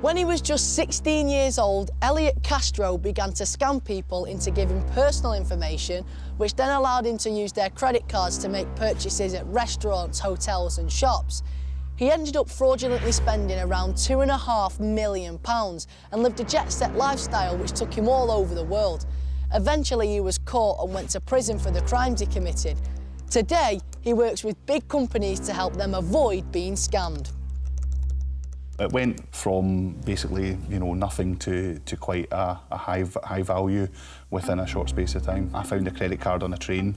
When he was just 16 years old, Elliot Castro began to scam people into giving personal information, which then allowed him to use their credit cards to make purchases at restaurants, hotels and shops. He ended up fraudulently spending around £2.5 million and lived a jet-set lifestyle which took him all over the world. Eventually he was caught and went to prison for the crimes he committed. Today, he works with big companies to help them avoid being scammed. It went from basically, nothing to quite a high value within a short space of time. I found a credit card on a train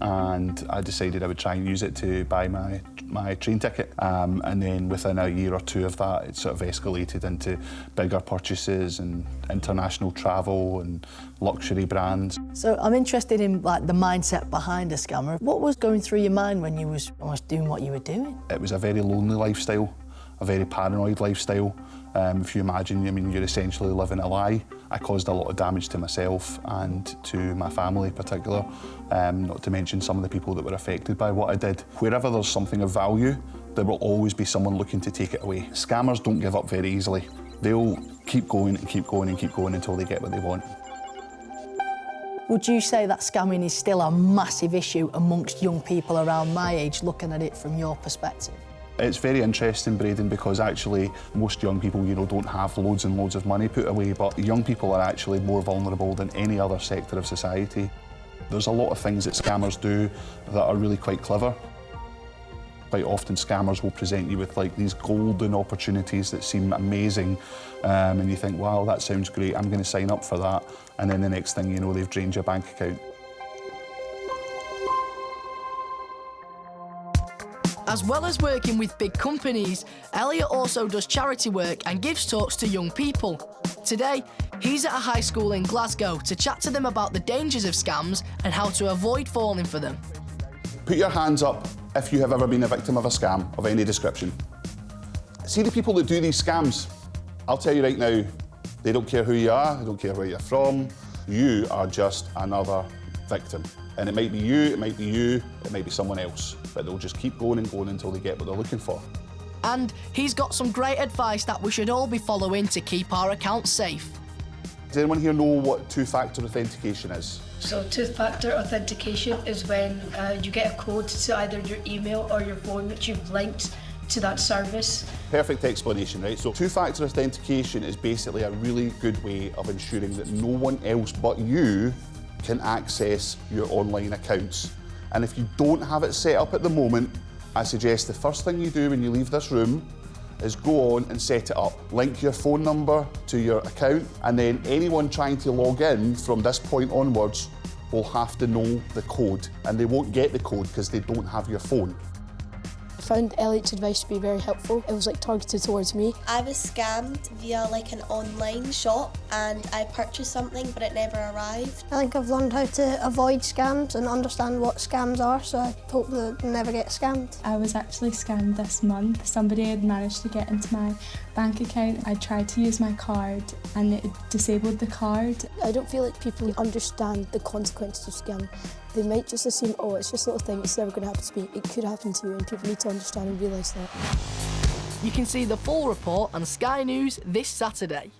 and I decided I would try and use it to buy my train ticket. And then within a year or two of that, it sort of escalated into bigger purchases and international travel and luxury brands. So I'm interested in the mindset behind a scammer. What was going through your mind when you was doing what you were doing? It was a very lonely lifestyle, a very paranoid lifestyle. If you imagine, you're essentially living a lie. I caused a lot of damage to myself and to my family in particular, not to mention some of the people that were affected by what I did. Wherever there's something of value, there will always be someone looking to take it away. Scammers don't give up very easily. They'll keep going and keep going and keep going until they get what they want. Would you say that scamming is still a massive issue amongst young people around my age, looking at it from your perspective? It's very interesting, Braden, because actually most young people, don't have loads and loads of money put away, but young people are actually more vulnerable than any other sector of society. There's a lot of things that scammers do that are really quite clever. Quite often scammers will present you with these golden opportunities that seem amazing, and you think, wow, that sounds great, I'm going to sign up for that, and then the next thing you know, they've drained your bank account. As well as working with big companies, Elliot also does charity work and gives talks to young people. Today, he's at a high school in Glasgow to chat to them about the dangers of scams and how to avoid falling for them. Put your hands up if you have ever been a victim of a scam of any description. See the people that do these scams, I'll tell you right now, they don't care who you are, they don't care where you're from, you are just another victim. And it might be you, it might be you, it might be someone else, but they'll just keep going and going until they get what they're looking for. And he's got some great advice that we should all be following to keep our accounts safe. Does anyone here know what two-factor authentication is? So two-factor authentication is when you get a code to either your email or your phone which you've linked to that service. Perfect explanation, right? So two-factor authentication is basically a really good way of ensuring that no one else but you can access your online accounts. And if you don't have it set up at the moment, I suggest the first thing you do when you leave this room is go on and set it up. Link your phone number to your account, and then anyone trying to log in from this point onwards will have to know the code, and they won't get the code because they don't have your phone. I found Elliot's advice to be very helpful. It was targeted towards me. I was scammed via an online shop and I purchased something but it never arrived. I think I've learned how to avoid scams and understand what scams are, so I hope that I never get scammed. I was actually scammed this month. Somebody had managed to get into my bank account. I tried to use my card and it disabled the card. I don't feel like people understand the consequences of scam. They might just assume, oh, it's just a little thing, it's never going to happen to me. It could happen to you, and people need to understand and realise that. You can see the full report on Sky News this Saturday.